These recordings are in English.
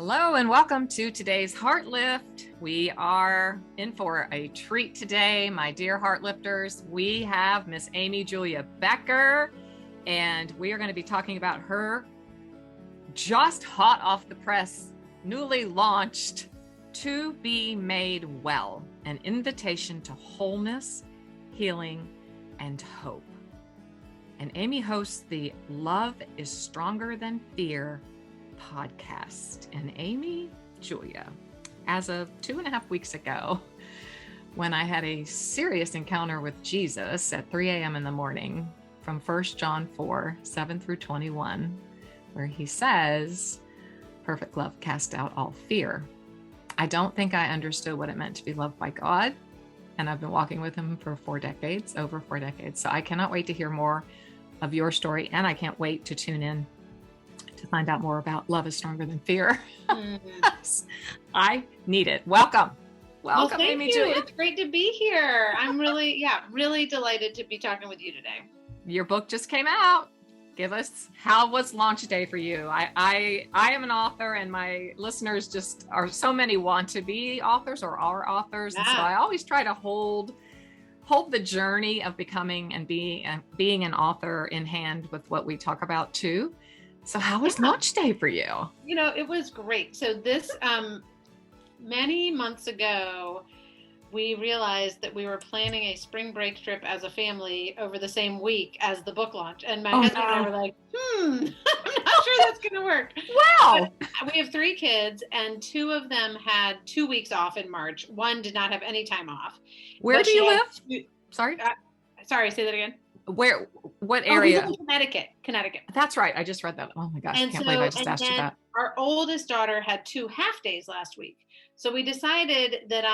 Hello and welcome to today's Heartlift. We are in for a treat today, my dear Heartlifters. We have Miss Amy Julia Becker, and we are going to be talking about her just hot off the press, newly launched To Be Made Well, an invitation to wholeness, healing, and hope. And Amy hosts the Love is Stronger Than Fear podcast. And Amy Julia, as of 2.5 weeks ago, when I had a serious encounter with Jesus at 3 a.m. in the morning from 1 John 4, 7 through 21, where he says, perfect love casts out all fear. I don't think I understood what it meant to be loved by God. And I've been walking with him for over 4 decades. So I cannot wait to hear more of your story. And I can't wait to tune in to find out more about Love is Stronger Than Fear. I need it. Welcome, thank Amy you. Julia. It's great to be here. I'm really delighted to be talking with you today. Your book just came out. Give us, how was launch day for you? I am an author, and my listeners just are, so many want to be authors or are authors. And so I always try to hold the journey of becoming and being an author in hand with what we talk about too. So how was launch day for you? You know, it was great. So this, many months ago, we realized that we were planning a spring break trip as a family over the same week as the book launch. And my husband and I were like, I'm not sure that's going to work. Wow. But we have 3 kids, and 2 of them had 2 weeks off in March. 1 did not have any time off. Where do you live? Sorry? Sorry, say that again. What area? We live in Connecticut. That's right. I just read that. Oh my gosh. I can't believe I just asked you that. Our oldest daughter had 2 half days last week. So we decided that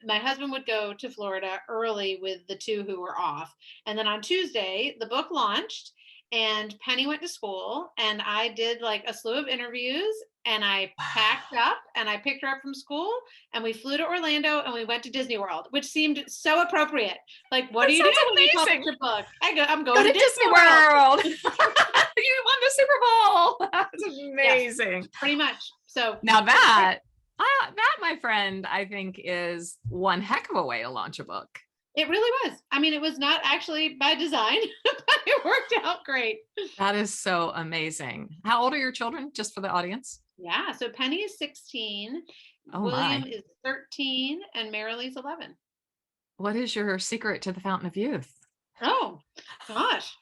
my husband would go to Florida early with the 2 who were off. And then on Tuesday, the book launched and Penny went to school, and I did like a slew of interviews, and I packed up and I picked her up from school, and we flew to Orlando and we went to Disney World, which seemed so appropriate. Like, what do you do when you publish your book? I'm going to Disney World. You won the Super Bowl. That's amazing. Yes, pretty much. So now that, my friend, I think is one heck of a way to launch a book. It really was. I mean, it was not actually by design, but it worked out great. That is so amazing. How old are your children, just for the audience? Yeah. So Penny is 16. Oh, William is 13, and Marilee's 11. What is your secret to the fountain of youth? Oh, gosh.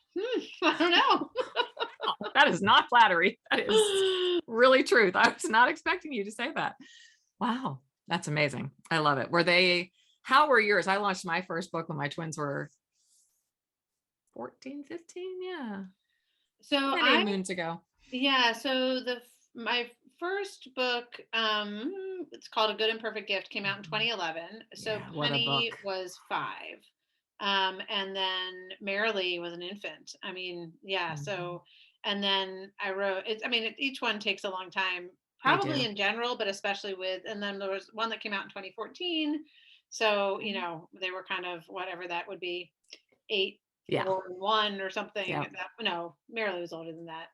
I don't know. That is not flattery. That is really truth. I was not expecting you to say that. Wow. That's amazing. I love it. How were yours? I launched my first book when my twins were 14, 15. Yeah. So many moons ago. Yeah. So my first book, it's called A Good and Perfect Gift, came out in 2011. So Penny was 5. And then Marilee was an infant. I mean, yeah. Mm-hmm. So, and then I wrote it. I mean, each one takes a long time, probably in general, but especially and then there was one that came out in 2014. So, you know, they were kind of whatever that would be, 8, 4, and 1 or something. Yeah. No, Marilee was older than that.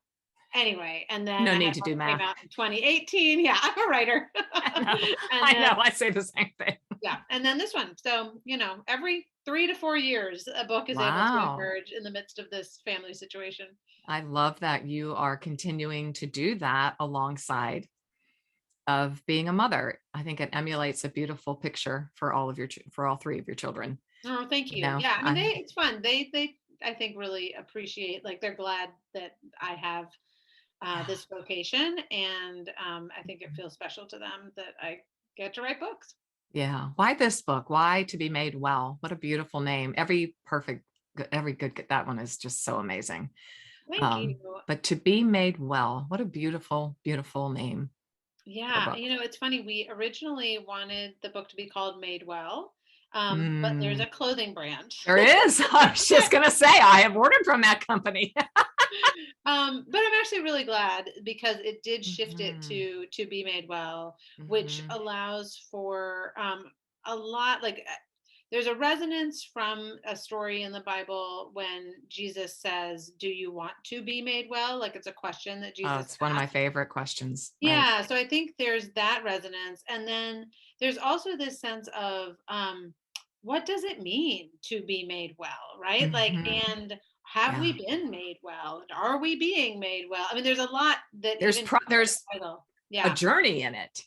Anyway, and then no need to do math. Came out in 2018. Yeah, I'm a writer. I know. I say the same thing. Yeah, and then this one. So, you know, every 3 to 4 years, a book is able to emerge in the midst of this family situation. I love that you are continuing to do that alongside of being a mother. I think it emulates a beautiful picture for all 3 of your children. Oh, thank you. Yeah, I mean, it's fun. They I think really appreciate, like, they're glad that I have this vocation, and I think it feels special to them that I get to write books. Yeah. Why this book? Why To Be Made Well? What a beautiful name. Every good, that one is just so amazing. Thank you. But To Be Made Well, what a beautiful, beautiful name. Yeah. You know, it's funny. We originally wanted the book to be called Made Well. But there's a clothing brand. There is. I was just going to say, I have ordered from that company. But I'm actually really glad, because it did shift it to Be Made Well, which allows for a lot, like, there's a resonance from a story in the Bible when Jesus says, "Do you want to be made well?" Like it's a question that Jesus it's one of my favorite questions. Right. Yeah, so I think there's that resonance. And then there's also this sense of what does it mean to be made well, right? Like, Mm-hmm. and have Yeah. we been made well? And are we being made well? I mean, there's a lot that There's even there's title. a Yeah, journey in it,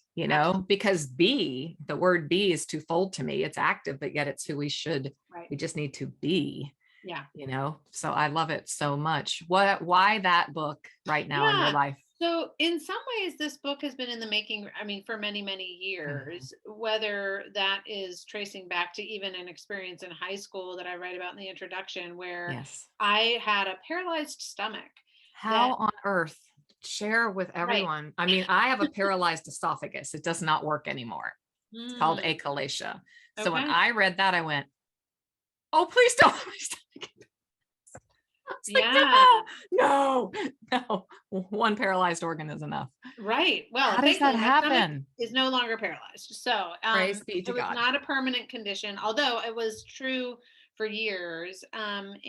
because the word be is twofold to me. It's active, but yet it's who we should, right. we just need to be, Yeah. So I love it so much. Why that book right now in your Yeah. life? So in some ways, this book has been in the making, I mean, for many, many Mhm. years, whether that is tracing back to even an experience in high school that I write about in the introduction, where Yes. I had a paralyzed stomach that, How on earth? Share with right. everyone. I mean, I have a paralyzed esophagus. It does not work anymore. It's called Mm, achalasia. So when okay. I read that, I went, "Oh, please don't." It's like, Yeah. no, one paralyzed organ is enough. Right. Well, How does that thankfully my stomach happen? is no longer paralyzed. So, Praise be it to was God. not a permanent condition, although it was true for years. And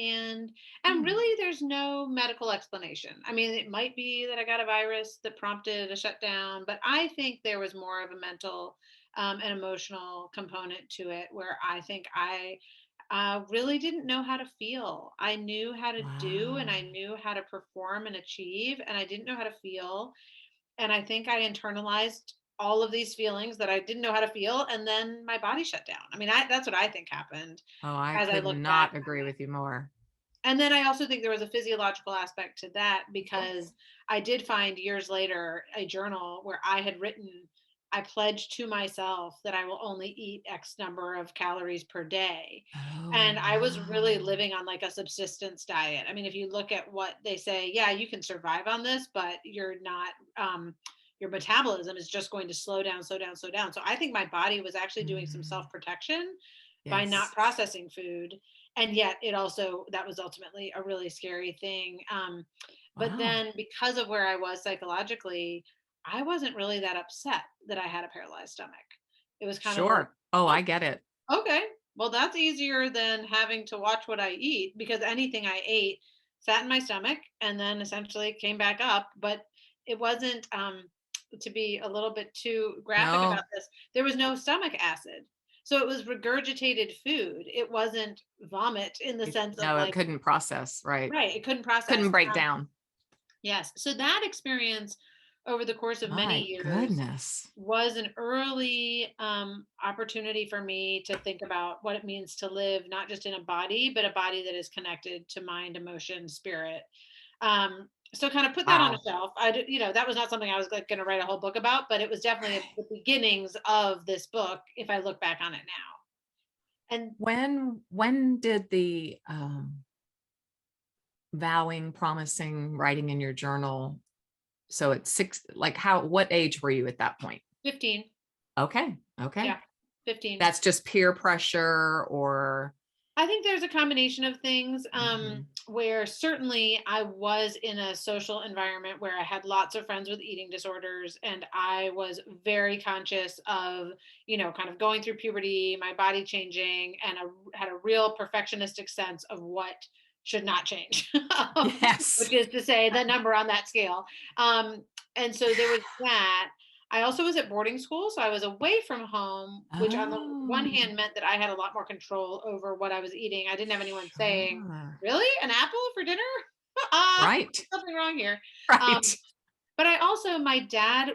Hmm. really there's no medical explanation. I mean, it might be that I got a virus that prompted a shutdown, but I think there was more of a mental and emotional component to it where I think I really didn't know how to feel. I knew how to do and Wow. I knew how to perform and achieve, and I didn't know how to feel. And I think I internalized all of these feelings that I didn't know how to feel, and then my body shut down. I mean, that's what I think happened Oh, I as I could look back not agree on it. with you more. And then I also think there was a physiological aspect to that Yes. because I did find years later a journal where I had written, I pledged to myself that I will only eat X number of calories per day. Oh, And I was really wow. living on like a subsistence diet. I mean, if you look at what they say, yeah, you can survive on this, but you're not, your metabolism is just going to slow down, slow down, slow down. So I think my body was actually doing some Mm, self protection by not yes. processing food, and yet it also, that was ultimately a really scary thing. But Wow. then because of where I was psychologically, I wasn't really that upset that I had a paralyzed stomach. It was kind of like, Sure. Oh, oh, I get it. okay, well that's easier than having to watch what I eat, because anything I ate sat in my stomach and then essentially came back up. But it wasn't, to be a little bit too graphic about No, this, there was no stomach acid. So it was regurgitated food. It wasn't vomit in the sense of no, it like, couldn't process. Right. right, it couldn't process. Couldn't break down. Yes. So that experience over the course of many My years goodness. was an early opportunity for me to think about what it means to live not just in a body, but a body that is connected to mind, emotion, spirit. So kind of put that on a Wow. shelf. That was not something I was like going to write a whole book about, but it was definitely the beginnings of this book if I look back on it now. And When did the vowing, promising, writing in your journal? So at six, like what age were you at that point? 15, Okay. Okay. yeah, 15. That's just peer pressure or. I think there's a combination of things, Mhm. where certainly I was in a social environment where I had lots of friends with eating disorders, and I was very conscious of, kind of going through puberty, my body changing, and had a real perfectionistic sense of what should not change, Yes. which is to say the number on that scale. And so there was that. I also was at boarding school, so I was away from home, which on the one Oh, hand meant that I had a lot more control over what I was eating. I didn't have anyone saying, sure. "Really, an apple for dinner? Right. Something wrong here." Um, Right. but I also, my dad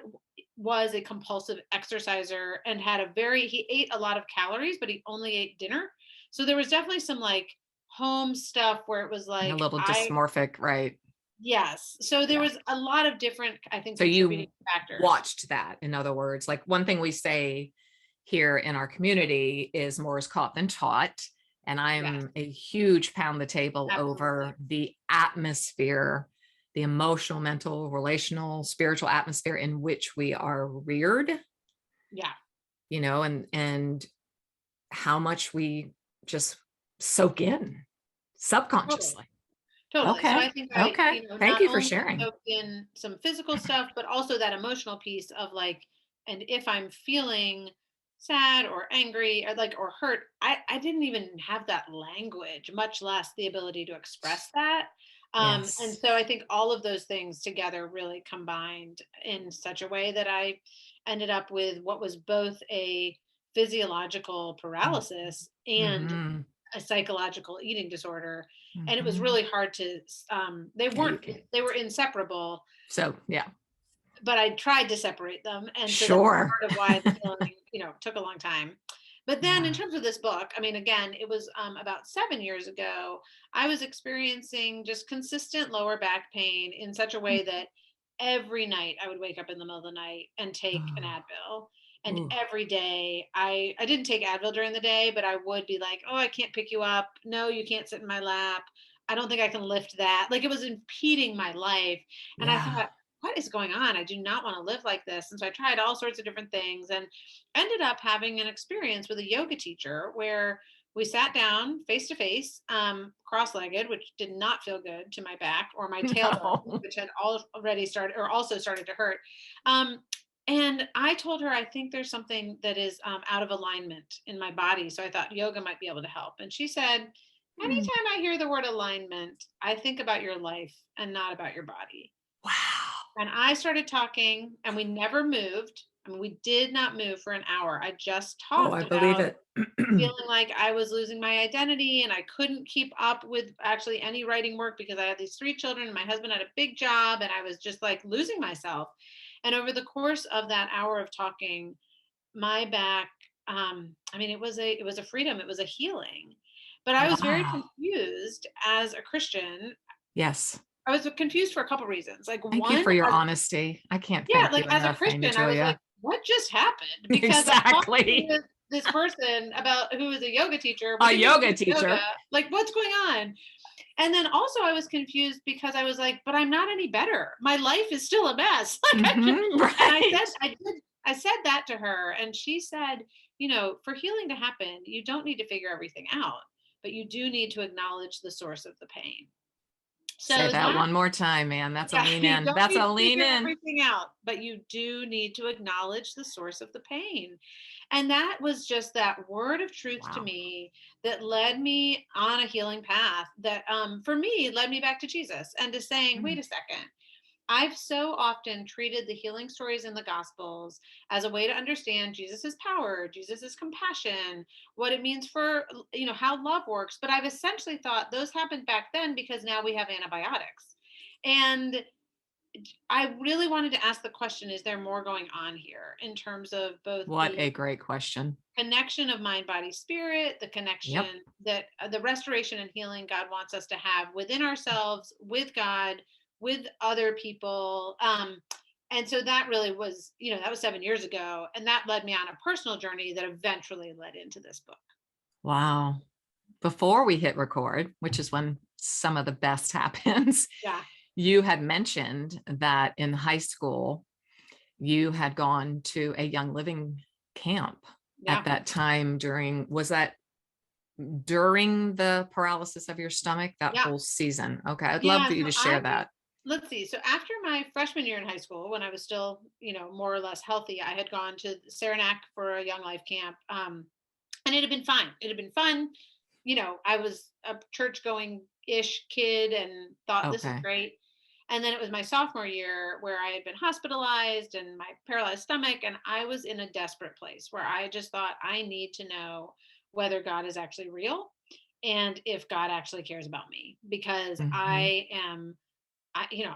was a compulsive exerciser and he ate a lot of calories, but he only ate dinner. So there was definitely some like home stuff where it was A like, little dysmorphic, right? yes. So there Yeah. was a lot of different, I think, So contributing you factors. watched that. In other words, like one thing we say here in our community is more is caught than taught. And Yes, I'm a huge pound the table absolutely. over the atmosphere, the emotional, mental, relational, spiritual atmosphere in which we are reared, Yeah. and how much we just soak in Totally. subconsciously. Totally. So Okay. I think I, Okay. Thank not you for only sharing. soaked in some physical stuff, but also that emotional piece of like, and if I'm feeling sad or angry or or hurt, I didn't even have that language, much less the ability to express that. And Yes. so I think all of those things together really combined in such a way that I ended up with what was both a physiological paralysis and Mm-hmm. a psychological eating disorder. And it was Mm-hmm. really hard to, they Yeah, you weren't, can. they were inseparable, So, yeah. but I tried to separate them. And so that was Sure. part of why the healing, took a long time. But then in Yeah. terms of this book, I mean, again, it was about 7 years ago. I was experiencing just consistent lower back pain in such a way that every night I would wake up in the middle of the night and take an Oh. Advil. And Ooh. every day I didn't take Advil during the day, but I would be like, oh, I can't pick you up. No, you can't sit in my lap. I don't think I can lift that. Like it was impeding my life. And I Yeah. thought, what is going on? I do not want to live like this. And so I tried all sorts of different things and ended up having an experience with a yoga teacher where we sat down face to face, cross-legged, which did not feel good to my back or my tailbone, No. which had already started or also started to hurt. Um, and I told her, I think there's something that is out of alignment in my body. So I thought yoga might be able to help. And she said, Mm. anytime I hear the word alignment, I think about your life and not about your body. Wow. And I started talking, and we never moved. I mean, we did not move for an hour. I just Oh, talked I believe about it. feeling like I was losing my identity and I couldn't keep up with actually any writing work because I had these 3 children and my husband had a big job and I was just like losing myself. And over the course of that hour of talking, my back, I mean, it was a freedom, it was a healing. But I was very Wow. confused as a Christian. Yes. I was confused for a couple reasons. Like Thank you one, for your honesty. I can't yeah, thank you like as a enough, Amy Christian, I was like, Julia. what just happened? Because I'm talking Exactly. with this person about who is a yoga teacher. We A didn't even yoga do yoga. teacher. Like, what's going on? And then also I was confused because I was like, but I'm not any better. My life is still a mess. And Right. I said that to her and she said, for healing to happen, you don't need to figure everything out, but you do need to acknowledge the source of the pain. Say So that that one more time, man. That's a Yeah, lean you in. don't That's need a to lean figure in. everything out, but you do need to acknowledge the source of the pain. And that was just that word of truth to Wow. me that led me on a healing path that for me led me back to Jesus and to saying, wait Mm. a second. I've so often treated the healing stories in the Gospels as a way to understand Jesus's power, Jesus's compassion, what it means for, how love works. But I've essentially thought those happened back then because now we have antibiotics. And I really wanted to ask the question, is there more going on here in terms of both What the a great question. connection of mind, body, spirit, the connection Yep. that the restoration and healing God wants us to have within ourselves, with God, with other people. And so that really was, that was 7 years ago. And that led me on a personal journey that eventually led into this book. Wow. Before we hit record, which is when some of the best happens, Yeah. you had mentioned that in high school, you had gone to a Young Living camp Yeah. at that time was that during the paralysis of your stomach, that Yeah. whole season? Okay. I'd love Yeah. for you So to share that. let's see. So after my freshman year in high school, when I was still, more or less healthy, I had gone to Saranac for a Young Life camp. And it had been fine. It had been fun. I was a church going ish kid and thought this is Okay. great. And then it was my sophomore year where I had been hospitalized and my paralyzed stomach. And I was in a desperate place where I just thought I need to know whether God is actually real and if God actually cares about me because Mhm.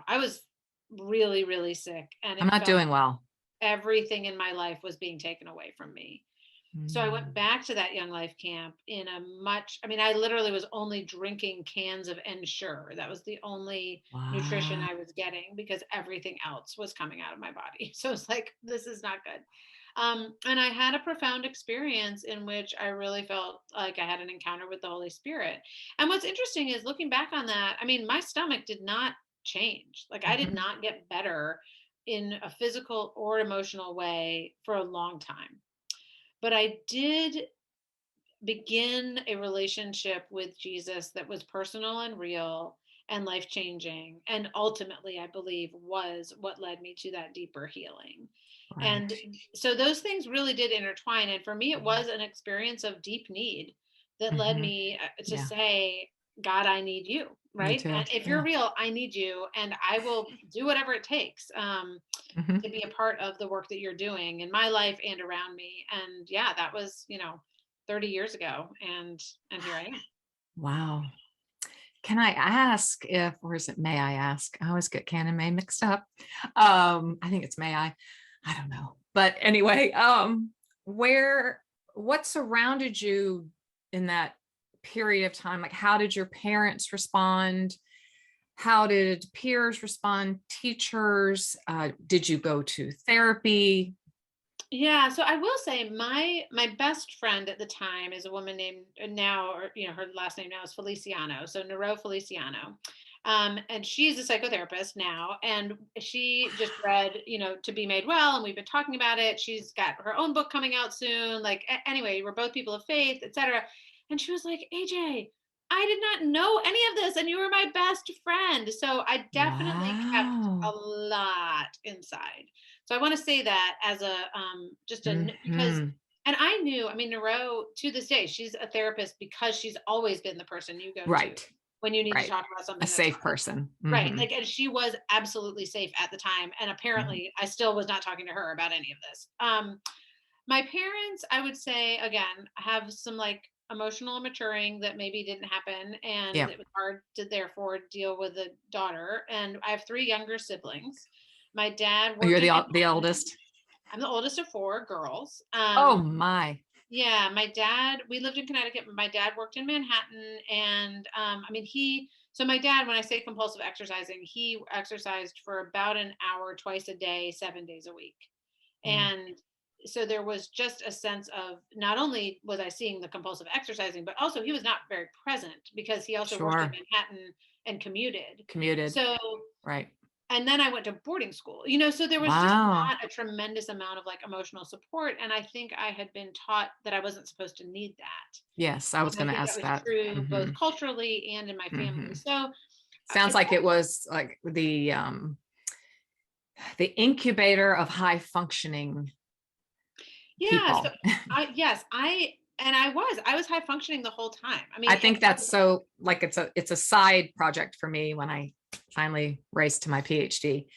I was really, really sick and I'm it not felt doing well. everything in my life was being taken away from me. So I went Mm. back to that Young Life camp I literally was only drinking cans of Ensure. That was the only nutrition Wow. I was getting because everything else was coming out of my body. So it's like, this is not good. And I had a profound experience in which I really felt like I had an encounter with the Holy Spirit. And what's interesting is looking back on that, I mean, my stomach did not change. Like I did Mhm. not get better in a physical or emotional way for a long time. But I did begin a relationship with Jesus that was personal and real. and life changing. And ultimately, I believe, was what led me to that deeper healing. Right. And so those things really did intertwine. And for me, it was an experience of deep need that led me to say, God, I need you. Right. And if you're real, I need you, and I will do whatever it takes to be a part of the work that you're doing in my life and around me. And yeah, that was, 30 years ago. And here I am. Wow. Can I ask or is it may I ask? I always get can and may mixed up. I think it's may I don't know. But anyway, what surrounded you in that period of time? Like, how did your parents respond? How did peers respond? Teachers? Did you go to therapy? Yeah, so I will say my best friend at the time is a woman named now, or her last name now is Feliciano, so Nero Feliciano. And she's a psychotherapist now, and she just read, To Be Made Well, and we've been talking about it. She's got her own book coming out soon. Like, anyway, we're both people of faith, etc. And she was like, AJ, I did not know any of this, and you were my best friend. So I definitely kept a lot inside. So I want to say that as a because, and I knew, Nero to this day, she's a therapist because she's always been the person you go to when you need to talk about something. A safe person. Right. Like, and she was absolutely safe at the time. And apparently I still was not talking to her about any of this. My parents, I would say, again, have some like emotional maturing that maybe didn't happen. And it was hard to therefore deal with a daughter. And I have 3 younger siblings. My dad worked. You're the oldest? I'm the oldest of 4 girls. Oh my. Yeah, my dad, we lived in Connecticut, but my dad worked in Manhattan. And so my dad, when I say compulsive exercising, he exercised for about an hour twice a day, 7 days a week. And so there was just a sense of, not only was I seeing the compulsive exercising, but also he was not very present because he also worked in Manhattan and commuted. So, right. And then I went to boarding school, so there was just not a tremendous amount of like emotional support. And I think I had been taught that I wasn't supposed to need that. Yes, I was going to ask that. True, both culturally and in my family. So sounds like it was like the incubator of high functioning people. So I was high functioning the whole time. I think that's so like, it's a side project for me when I finally raced to my PhD,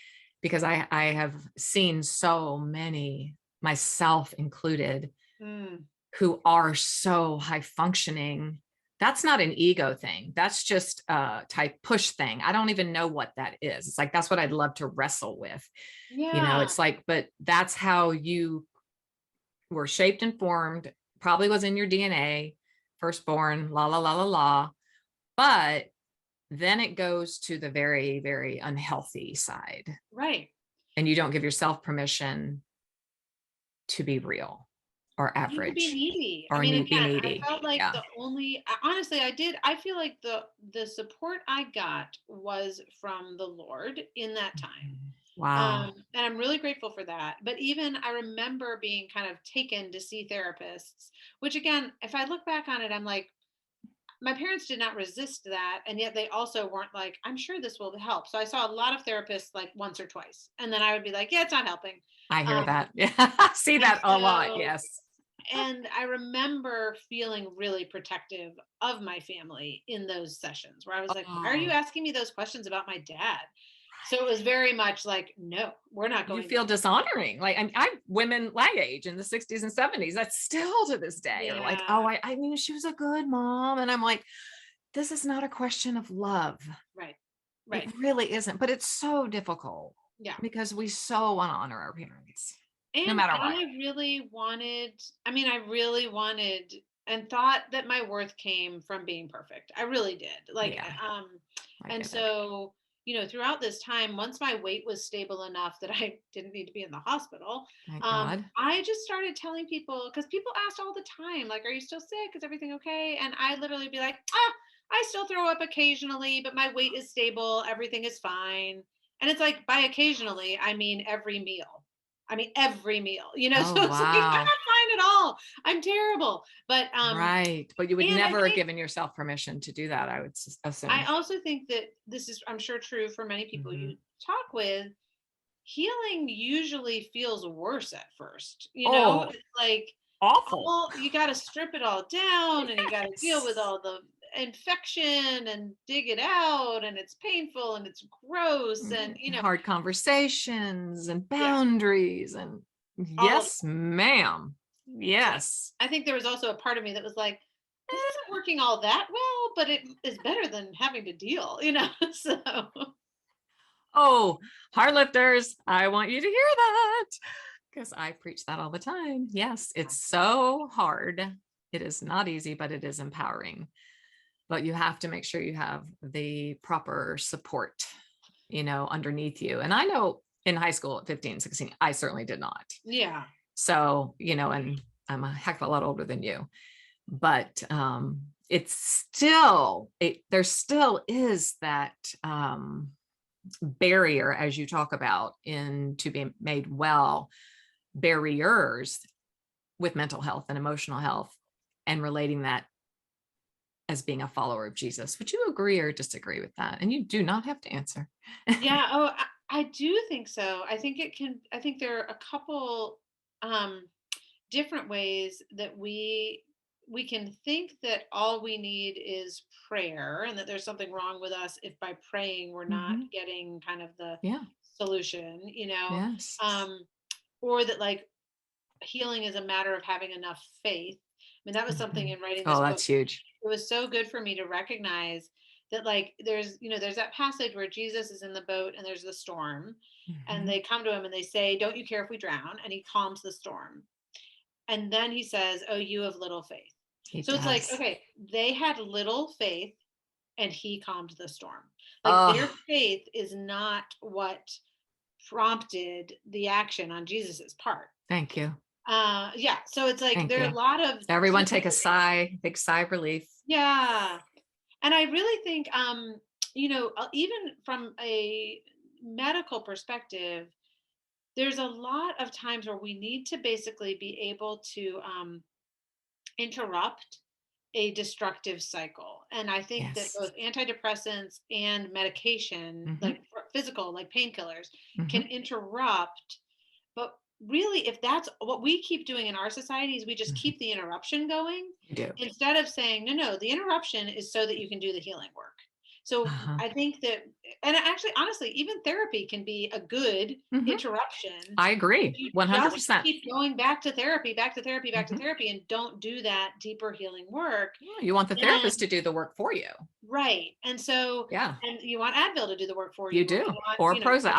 because I have seen so many, myself included, who are so high functioning. That's not an ego thing. That's just a type push thing. I don't even know what that is. It's like, that's what I'd love to wrestle with. It's like, but that's how you were shaped and formed, probably was in your DNA, firstborn, la, la, la, la, la. But then it goes to the very, very unhealthy side. Right. And you don't give yourself permission to be real or average. To be needy. Or be needy. I felt like honestly, I feel like the support I got was from the Lord in that time. Wow. And I'm really grateful for that. But even I remember being kind of taken to see therapists, which again, if I look back on it, I'm like, my parents did not resist that. And yet they also weren't like, I'm sure this will help. So I saw a lot of therapists like once or twice. And then I would be like, yeah, it's not helping. I hear that. Yeah, I see that a lot. Yes. And I remember feeling really protective of my family in those sessions where I was like, why are you asking me those questions about my dad? So it was very much like, no, we're not going. You feel dishonoring. Like, I women my age in the 60s and 70s, that's still to this day are like, oh, I mean, she was a good mom. And I'm like, this is not a question of love. Right. It really isn't, but it's so difficult. Yeah. Because we so want to honor our parents. And no matter what. I really wanted and thought that my worth came from being perfect. I really did. Like, and so, throughout this time, once my weight was stable enough that I didn't need to be in the hospital, I just started telling people, because people asked all the time, like, are you still sick? Is everything okay? And I literally be like, I still throw up occasionally, but my weight is stable. Everything is fine. And it's like, by occasionally, I mean every meal. So it's like, I'm not fine at all. I'm terrible. But right. But you would and never have given yourself permission to do that, I would assume. I also think that this is, I'm sure, true for many people you talk with. Healing usually feels worse at first. It's like awful. you got to strip it all down, and you got to deal with all the infection and dig it out, and it's painful and it's gross, and hard conversations and boundaries and yes, ma'am. Yes. I think there was also a part of me that was like, this isn't working all that well, but it is better than having to deal, so. Oh, Heartlifters, I want you to hear that because I preach that all the time. Yes, it's so hard. It is not easy, but it is empowering. But you have to make sure you have the proper support, underneath you. And I know in high school at 15, 16, I certainly did not. Yeah. So, and I'm a heck of a lot older than you, but it's still, there still is that barrier, as you talk about, in to be made well, barriers with mental health and emotional health, and relating that as being a follower of Jesus. Would you agree or disagree with that? And you do not have to answer. Yeah. Oh, I do think so. I think there are a couple different ways that we can think that all we need is prayer, and that there's something wrong with us if by praying we're not getting kind of the solution, Yes. Or that like healing is a matter of having enough faith. I mean, that was something in writing this book. That's huge. It was so good for me to recognize that, like, there's that passage where Jesus is in the boat and there's the storm, and they come to him and they say, "Don't you care if we drown?" And he calms the storm. And then he says, "Oh, you have little faith." It's like, okay, they had little faith and he calmed the storm. Like their faith is not what prompted the action on Jesus's part. Thank you. Yeah. So it's like there are a lot of everyone take a sigh, big sigh of relief. Yeah. And I really think even from a medical perspective, there's a lot of times where we need to basically be able to interrupt a destructive cycle. And I think that both antidepressants and medication, like physical, like painkillers, can interrupt. But really, if that's what we keep doing in our society, is we just keep the interruption going instead of saying, no, the interruption is so that you can do the healing work. So I think that, and actually, honestly, even therapy can be a good interruption. I agree. 100%. Keep going back to therapy, and don't do that deeper healing work. You want the therapist to do the work for you. Right. And so, and you want Advil to do the work for you. You do. Or Prozac.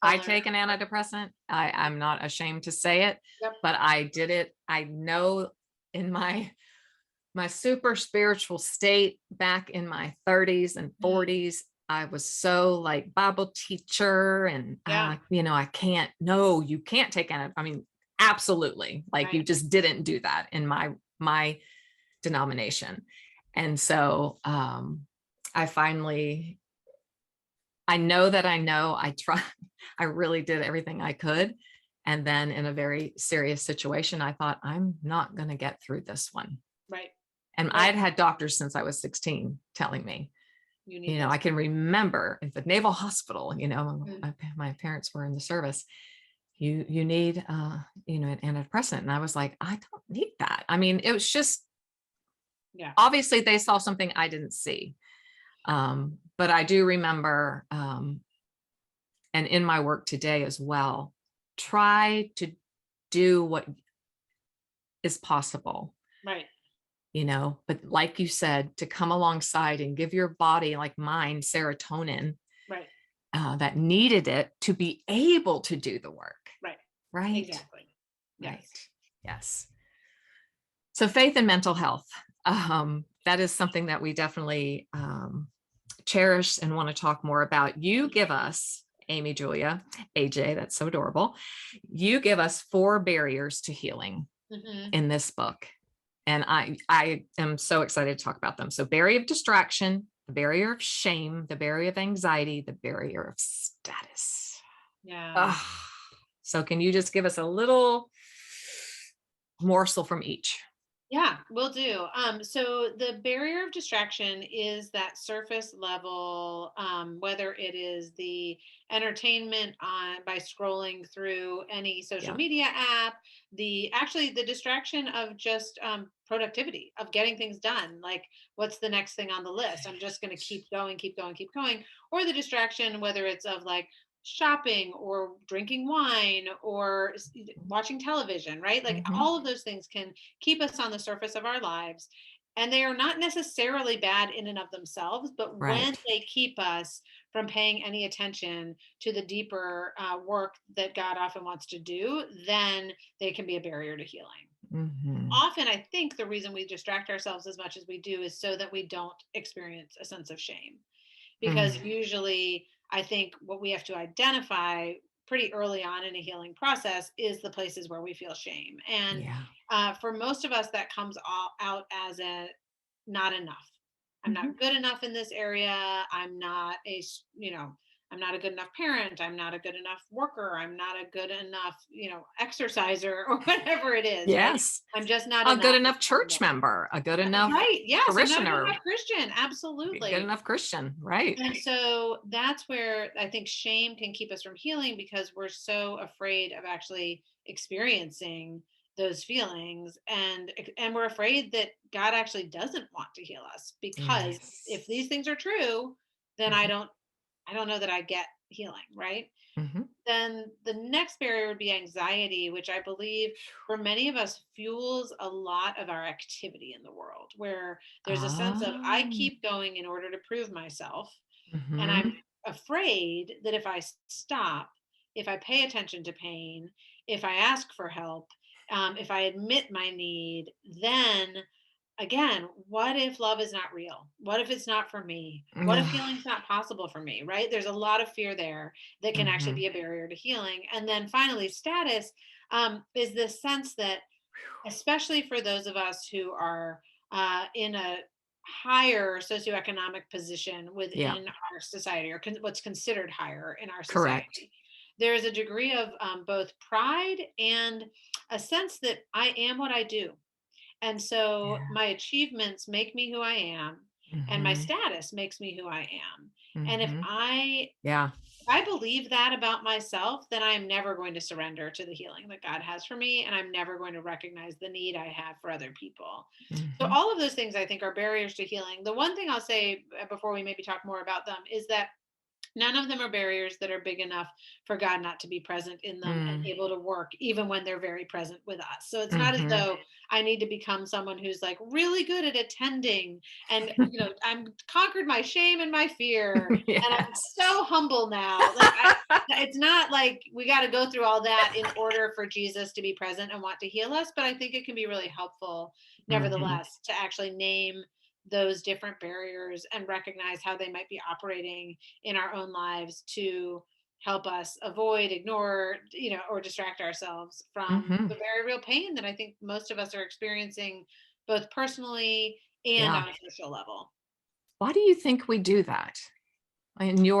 I take an antidepressant. I'm not ashamed to say it, but I did it. I know in my super spiritual state back in my 30s and 40s, I was so like Bible teacher and, I can't, no, you can't take it. I mean, absolutely. Like you just didn't do that in my denomination. And so I really did everything I could. And then in a very serious situation, I thought, I'm not going to get through this one. Right. And I'd had doctors since I was 16 telling me, I can remember at the Naval Hospital, my parents were in the service. You need, an antidepressant. And I was like, I don't need that. I mean, it was just, obviously they saw something I didn't see. But I do remember, and in my work today as well, try to do what is possible. Right. But like you said, to come alongside and give your body, like mine, serotonin, right, that needed it to be able to do the work. Right. Exactly. Yes. Right. Yes. So faith and mental health, that is something that we definitely cherish and want to talk more about. You give us, Amy Julia, AJ, that's so adorable. You give us 4 barriers to healing in this book. And I am so excited to talk about them. So barrier of distraction, the barrier of shame, the barrier of anxiety, the barrier of status. Yeah. So can you just give us a little morsel from each. Yeah, will do. So the barrier of distraction is that surface level, whether it is the entertainment by scrolling through any social Yeah. media app, the distraction of just productivity, of getting things done. Like, what's the next thing on the list? I'm just going to keep going, keep going, keep going. Or the distraction, whether it's of like shopping or drinking wine or watching television, right? Like all of those things can keep us on the surface of our lives. And they are not necessarily bad in and of themselves, but when they keep us from paying any attention to the deeper work that God often wants to do, then they can be a barrier to healing. Often, I think the reason we distract ourselves as much as we do is so that we don't experience a sense of shame. Because usually, I think what we have to identify pretty early on in a healing process is the places where we feel shame. And for most of us, that comes out as a not enough. I'm not good enough in this area. I'm not I'm not a good enough parent. I'm not a good enough worker. I'm not a good enough, exerciser or whatever it is. Yes. Right? I'm just not a good enough church member, a good enough Yes, parishioner. I'm not a good enough Christian. Absolutely. Good enough Christian. Right. And so that's where I think shame can keep us from healing, because we're so afraid of actually experiencing those feelings, and we're afraid that God actually doesn't want to heal us, because if these things are true, then I don't know that I get healing, right? Then the next barrier would be anxiety, which I believe for many of us fuels a lot of our activity in the world, where there's a sense of I keep going in order to prove myself. And I'm afraid that if I stop, if I pay attention to pain, if I ask for help, if I admit my need, then again, what if love is not real? What if it's not for me? What if healing's not possible for me, right? There's a lot of fear there that can actually be a barrier to healing. And then finally, status is this sense that, especially for those of us who are in a higher socioeconomic position within our society, or what's considered higher in our society, there is a degree of both pride and a sense that I am what I do. And so my achievements make me who I am, and my status makes me who I am. And if I believe that about myself, then I am never going to surrender to the healing that God has for me, and I'm never going to recognize the need I have for other people. So all of those things, I think, are barriers to healing. The one thing I'll say before we maybe talk more about them is that none of them are barriers that are big enough for God not to be present in them and able to work even when they're very present with us. So it's not as though I need to become someone who's like really good at attending and, I'm conquered my shame and my fear and I'm so humble now. Like it's not like we got to go through all that in order for Jesus to be present and want to heal us. But I think it can be really helpful, nevertheless, to actually name those different barriers and recognize how they might be operating in our own lives to help us avoid, ignore, or distract ourselves from the very real pain that I think most of us are experiencing, both personally and on a social level. Why do you think we do that? And you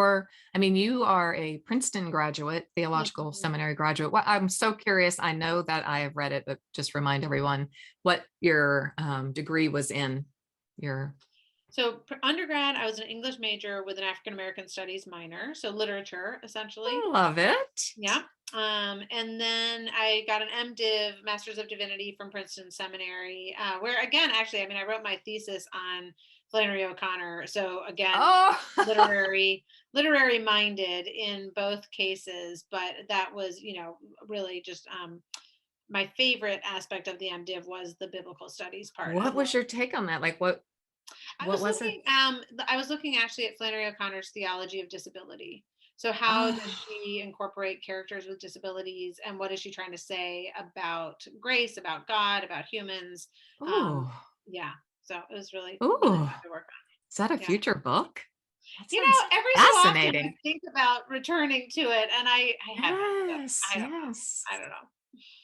are a Princeton graduate, theological seminary graduate. Well, I'm so curious. I know that I have read it, but just remind everyone what your degree was in. So undergrad, I was an English major with an African American studies minor, so literature essentially. I love it. Yeah. And then I got an MDiv, Master's of Divinity, from Princeton Seminary, where again, actually, I wrote my thesis on Flannery O'Connor. So again, literary minded in both cases, but that was, really just my favorite aspect of the MDiv was the biblical studies part. What was your take on that? Like what was it? I was looking actually at Flannery O'Connor's theology of disability. So how does she incorporate characters with disabilities, and what is she trying to say about grace, about God, about humans? Yeah. So it was really fun to work on. Is that a future book? Every so often I think about returning to it, and I haven't. I don't know.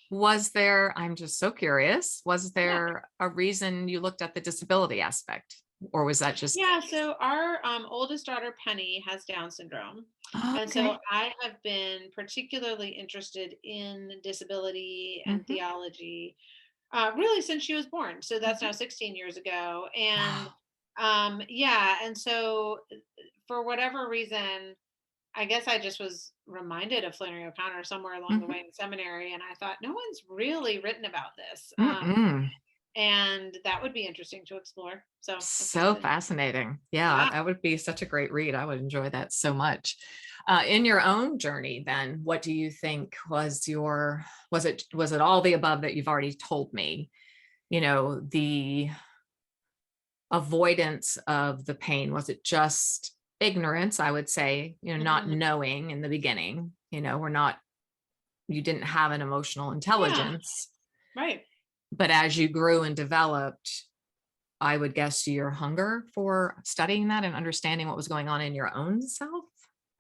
Was there, I'm just so curious, was there a reason you looked at the disability aspect, or was that just? Yeah, so our oldest daughter, Penny, has Down syndrome. And so I have been particularly interested in disability and theology really since she was born. So that's now 16 years ago. And Wow. yeah, and so for whatever reason, I guess I just was reminded of Flannery O'Connor somewhere along the Mhm. way in seminary, and I thought no one's really written about this, Mm-mm. and that would be interesting to explore. So that's So exciting. fascinating. Yeah, Yeah. that would be such a great read. I would enjoy that so much. In your own journey, then, what do you think was it all the above that you've already told me? The avoidance of the pain? Was it just ignorance? I would say, not Hmm. knowing in the beginning, you didn't have an emotional Yeah. intelligence, Right. but as you grew and developed, I would guess your hunger for studying that and understanding what was going on in your own self.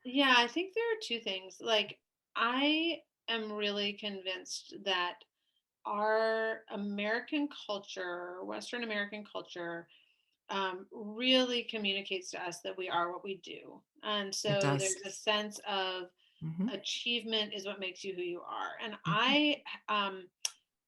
Yeah, I think there are two things. Like, I am really convinced that our American culture, Western American culture, really communicates to us that we are what we do. And It so does. there's a sense of Hmm. achievement is what makes you who you are. And Hmm. I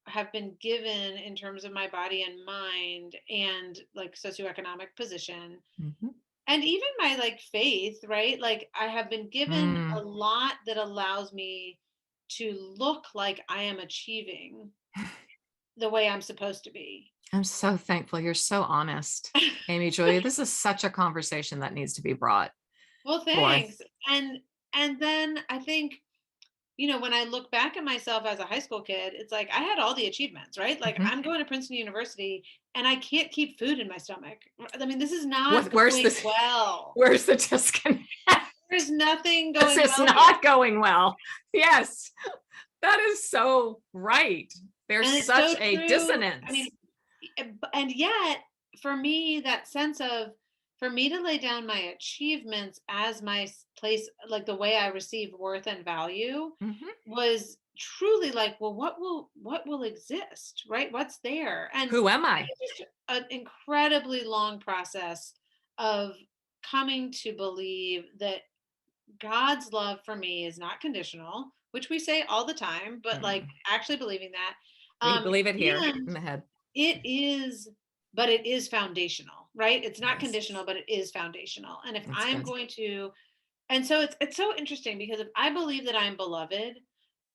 have been given, in terms of my body and mind and like socioeconomic position, Hmm. and even my like faith, right? Like I have been given a Mm. lot that allows me to look like I am achieving the way I'm supposed to be. I'm so thankful. You're so honest, Amy Julia. This is such a conversation that needs to be brought Well, forth. thanks. And then I think, when I look back at myself as a high school kid, it's like I had all the achievements, right? Like Mhm. I'm going to Princeton University and I can't keep food in my stomach. I mean, this is not Where's going this? well. Where's the disconnect? There's nothing This going is well here. not going well. Yes, that is so right. There's And it's such so a true. I mean, dissonance. and yet for me, that sense of, for me to lay down my achievements as my place, like the way I receive worth and value, Mhm. was truly like, well, what will exist, right? What's there? And Who am I? it's just an incredibly long process of coming to believe that God's love for me is not conditional, which we say all the time, but like Mm. actually believing that. We believe it here And in the head. it is, but it is foundational, right? It's not Yes, conditional, but it is foundational. And if that's I'm good. going to, and so it's so interesting because if I believe that I'm beloved,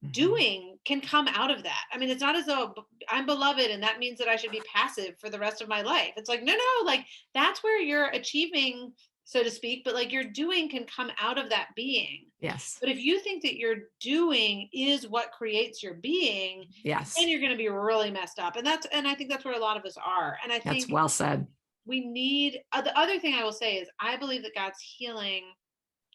Mhm. doing can come out of that. I mean, it's not as though I'm beloved and that means that I should be passive for the rest of my life. It's like, no, no, like that's where you're achieving, so to speak, but like your doing can come out of that being. Yes, But if you think that your doing is what creates your being, then yes, you're going to be really messed up. And I think that's where a lot of us are. And I that's think well said. we need, the other thing I will say is I believe that God's healing.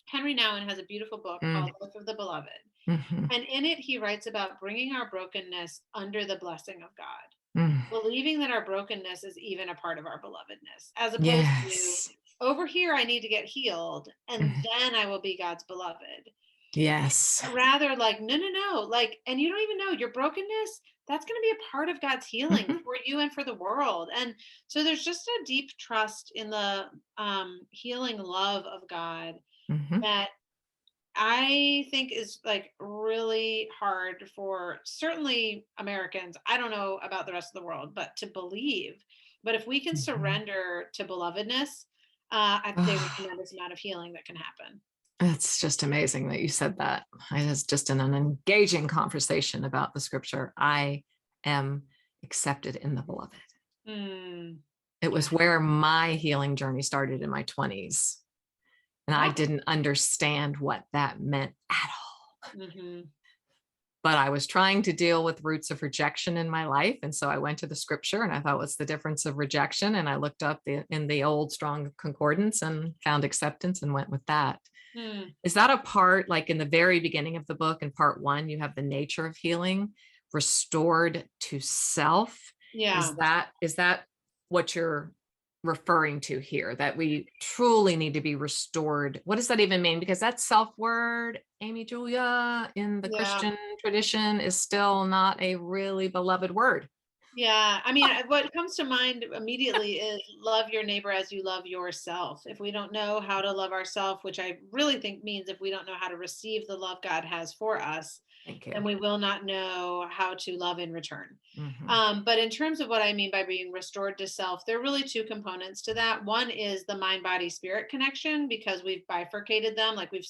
Henry Nouwen has a beautiful book Mm. called Life of the Beloved. Mhm. And in it, he writes about bringing our brokenness under the blessing of God, Mm. believing that our brokenness is even a part of our belovedness, as opposed to Yes. over here, I need to get healed and Mhm. then I will be God's beloved. Yes. Rather, like, no, no, no. Like, and you don't even know your brokenness, that's going to be a part of God's healing Mhm. for you and for the world. And so there's just a deep trust in the healing love of God Mhm. that I think is like really hard for certainly Americans. I don't know about the rest of the world, but to believe. But if we can Mhm. surrender to belovedness, there's a tremendous amount of healing that can happen. It's just amazing that you said that. It is just an engaging conversation about the scripture. I am accepted in the beloved. Mm, It yeah. was where my healing journey started in my 20s. And I Wow. didn't understand what that meant at all. Hmm. But I was trying to deal with roots of rejection in my life. And so I went to the scripture and I thought, what's the difference of rejection? And I looked up in the old strong concordance and found acceptance and went with that. Mm, Is that a part, like in the very beginning of the book, in part one, you have the nature of healing restored to self? yeah. Is that what you're referring to here? That we truly need to be restored? What does that even mean? Because that self word, Amy Julia, in the Yeah. Christian tradition is still not a really beloved word. Yeah. I mean, what comes to mind immediately is love your neighbor as you love yourself. If we don't know how to love ourselves, which I really think means if we don't know how to receive the love God has for us, Thank you. then we will not know how to love in return. Mm-hmm. But in terms of what I mean by being restored to self, there are really two components to that. One is the mind, body, spirit connection, because we've bifurcated them, like we've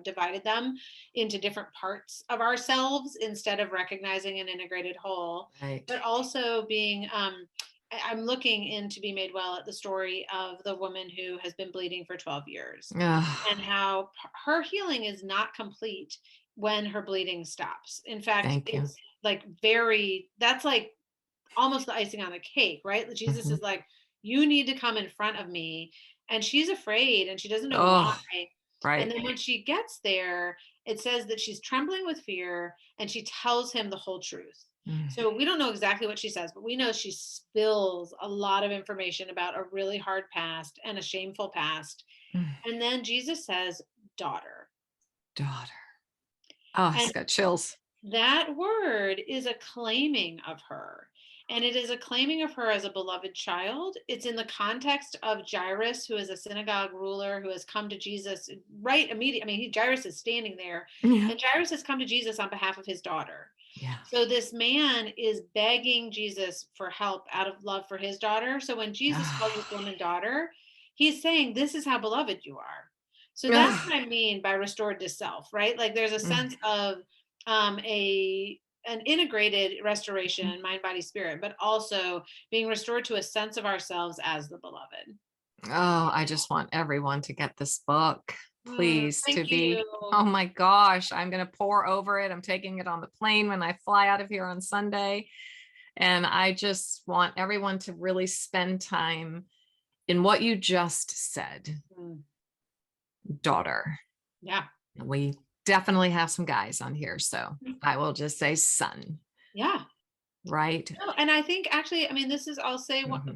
divided them into different parts of ourselves instead of recognizing an integrated whole. Right. But also being I'm looking in To Be Made Well at the story of the woman who has been bleeding for 12 years and how her healing is not complete when her bleeding stops. In fact, Thank you. it's like that's like almost the icing on the cake, right? Jesus Mm-hmm. is like, you need to come in front of me. And she's afraid and she doesn't know why. Oh, right. And then when she gets there, it says that she's trembling with fear and she tells him the whole truth. Mm. So we don't know exactly what she says, but we know she spills a lot of information about a really hard past and a shameful past. Mm. And then Jesus says, daughter. Daughter. Oh, it's And got chills. that word is a claiming of her. And it is a claiming of her as a beloved child. It's in the context of Jairus, who is a synagogue ruler who has come to Jesus right immediately. I mean, Jairus is standing there, Yeah. and Jairus has come to Jesus on behalf of his daughter. Yeah. So this man is begging Jesus for help out of love for his daughter. So when Jesus calls this woman daughter, he's saying, this is how beloved you are. So that's what I mean by restored to self, right? Like there's a sense of a an integrated restoration, mind, body, spirit, but also being restored to a sense of ourselves as the beloved. Oh, I just want everyone to get this book, please. Thank To be, you. oh my gosh, I'm going to pour over it. I'm taking it on the plane when I fly out of here on Sunday. And I just want everyone to really spend time in what you just said, daughter. Yeah. We definitely have some guys on here, so I will just say son. Yeah. Right. No, and I think actually, I mean, this is, I'll say Mm-hmm.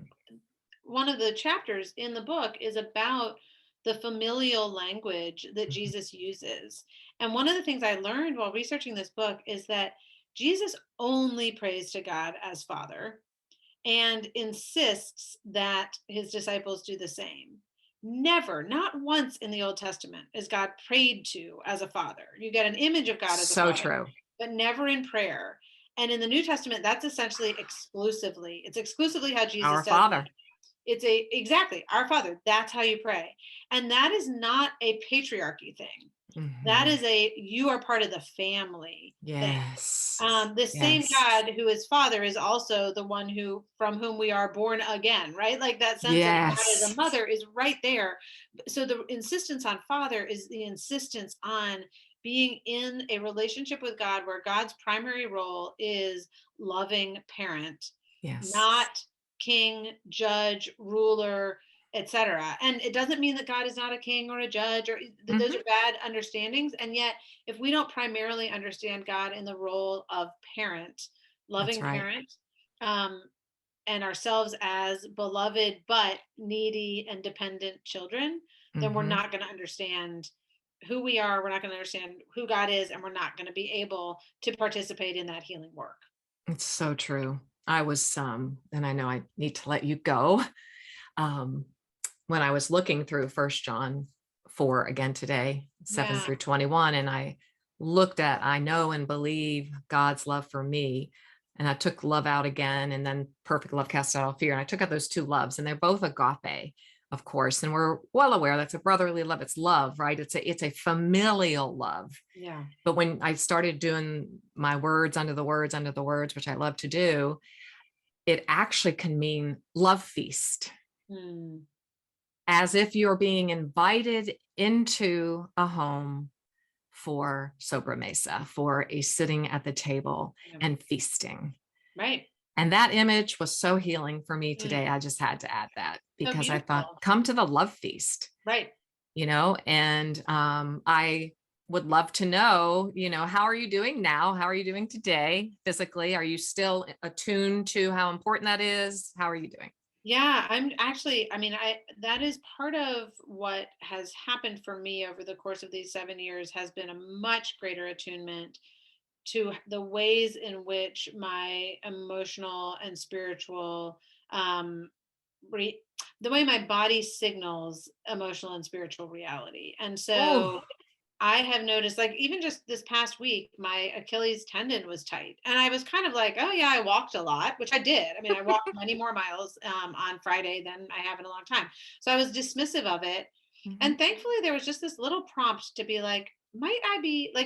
one of the chapters in the book is about the familial language that Jesus uses. And one of the things I learned while researching this book is that Jesus only prays to God as Father and insists that his disciples do the same. Never, not once in the Old Testament is God prayed to as a father. You get an image of God as a So father, true. but never in prayer. And in the New Testament, that's essentially it's exclusively how Jesus Our does it. Father. It's exactly our Father. That's how you pray. And that is not a patriarchy thing. That is you are part of the family thing. Yes. The same God who is Father is also the one from whom we are born again, right? Like that sense of God as a mother is right there. So the insistence on Father is the insistence on being in a relationship with God where God's primary role is loving parent, not king, judge, ruler, etc. And it doesn't mean that God is not a king or a judge, or those are bad understandings. And yet, if we don't primarily understand God in the role of parent, loving parent, and ourselves as beloved but needy and dependent children, then we're not going to understand who we are. We're not going to understand who God is, and we're not going to be able to participate in that healing work. It's so true. I was, and I know I need to let you go. When I was looking through 1 John 4 again today, 7 through 21, and I looked at, I know and believe God's love for me. And I took love out again, and then perfect love casts out all fear. And I took out those two loves, and they're both agape, of course. And we're well aware that's a brotherly love. It's love, right? It's a familial love. Yeah. But when I started doing my words under the words, which I love to do, it actually can mean love feast. As if you're being invited into a home for sobremesa, for a sitting at the table and feasting. Right. And that image was so healing for me today. I just had to add that because I thought, come to the love feast. Right. And I would love to know, how are you doing now? How are you doing today physically? Are you still attuned to how important that is? How are you doing? Yeah, I'm actually, that is part of what has happened for me over the course of these 7 years has been a much greater attunement to the ways in which my emotional and spiritual, the way my body signals emotional and spiritual reality. And so Oh, I have noticed, like, even just this past week, my Achilles tendon was tight. And I was kind of like, oh, yeah, I walked a lot, which I did. I mean, I walked many more miles on Friday than I have in a long time. So I was dismissive of it. mhm. And thankfully, there was just this little prompt to be like, might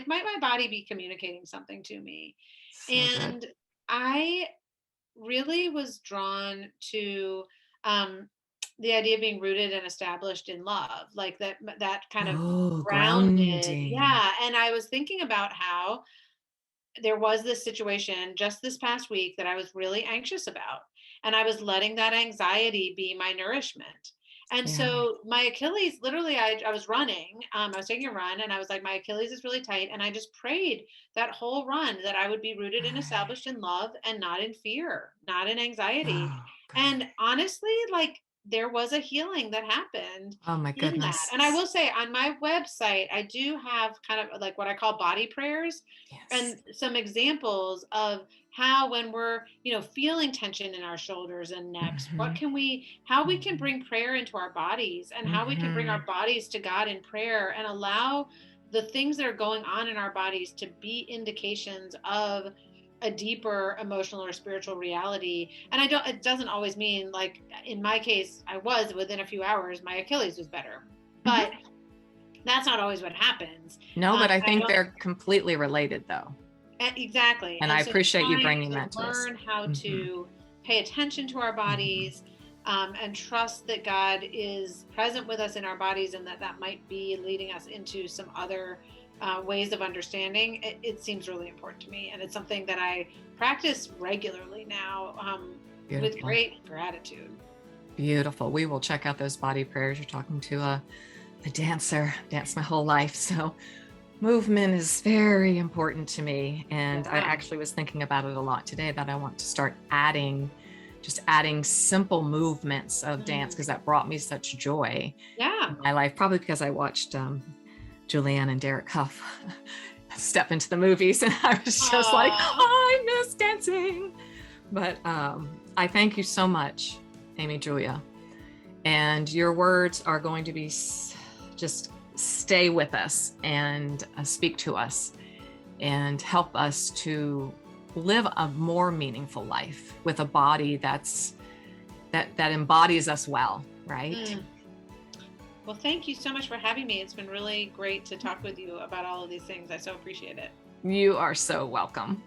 my body be communicating something to me? So good. And I really was drawn to um, the idea of being rooted and established in love, like that kind of Oh, grounded. grounding. Yeah. And I was thinking about how there was this situation just this past week that I was really anxious about. And I was letting that anxiety be my nourishment. And Yeah. so my Achilles, literally, I was running. I was taking a run and I was like, my Achilles is really tight. And I just prayed that whole run that I would be rooted and established in love and not in fear, not in anxiety. Oh, And good. honestly, like, there was a healing that happened Oh my in that. goodness. And I will say, on my website, I do have kind of like what I call body prayers Yes. and some examples of how, when we're, feeling tension in our shoulders and necks, Hmm. how we can Hmm. bring prayer into our bodies, and how we can bring Hmm. our bodies to God in prayer and allow the things that are going on in our bodies to be indications of a deeper emotional or spiritual reality. And it doesn't always mean, like in my case, I was within a few hours my Achilles was better, but Hmm. that's not always what happens. No, but I I think don't. they're completely related though. Exactly. And I And so appreciate you trying bringing to that to us. learn how Hmm. to pay attention to our Hmm. bodies, and trust that God is present with us in our bodies, and that might be leading us into some other ways of understanding, it seems really important to me. And it's something that I practice regularly now, with Beautiful. great gratitude. Beautiful. We will check out those body prayers. You're talking to a dancer, danced my whole life. So movement is very important to me. And I Yeah. actually was thinking about it a lot today that I want to start adding simple movements of dance Mm. because that brought me such joy Yeah. in my life, probably because I watched Julianne and Derek Huff step into the movies. And I was just like, Aw. I miss dancing. But I thank you so much, Amy Julia. And your words are going to be just stay with us and speak to us and help us to live a more meaningful life with a body that embodies us well, right? Mm. Well, thank you so much for having me. It's been really great to talk with you about all of these things. I so appreciate it. You are so welcome.